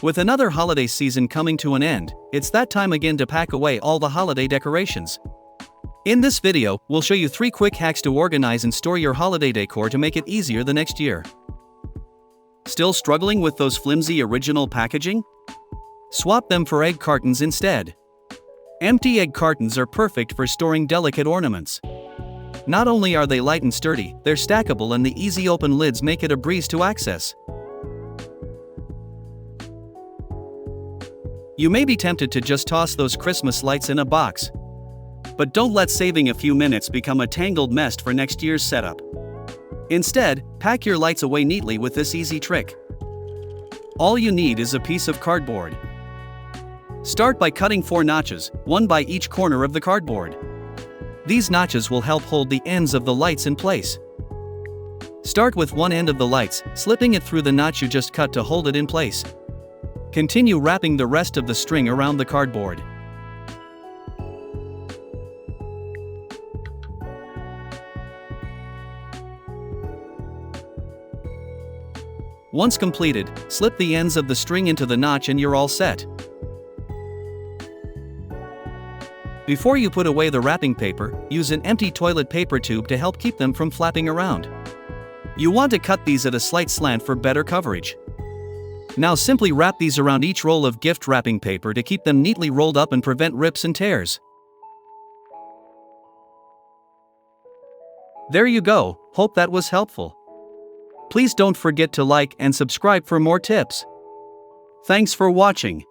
With another holiday season coming to an end, it's that time again to pack away all the holiday decorations. In this video, we'll show you 3 quick hacks to organize and store your holiday decor to make it easier the next year. Still struggling with those flimsy original packaging? Swap them for egg cartons instead. Empty egg cartons are perfect for storing delicate ornaments. Not only are they light and sturdy, they're stackable, and the easy open lids make it a breeze to access. You may be tempted to just toss those Christmas lights in a box. But don't let saving a few minutes become a tangled mess for next year's setup. Instead, pack your lights away neatly with this easy trick. All you need is a piece of cardboard. Start by cutting 4 notches, one by each corner of the cardboard. These notches will help hold the ends of the lights in place. Start with one end of the lights, slipping it through the notch you just cut to hold it in place. Continue wrapping the rest of the string around the cardboard. Once completed, slip the ends of the string into the notch and you're all set. Before you put away the wrapping paper, use an empty toilet paper tube to help keep them from flapping around. You want to cut these at a slight slant for better coverage. Now simply wrap these around each roll of gift wrapping paper to keep them neatly rolled up and prevent rips and tears. There you go, hope that was helpful. Please don't forget to like and subscribe for more tips. Thanks for watching.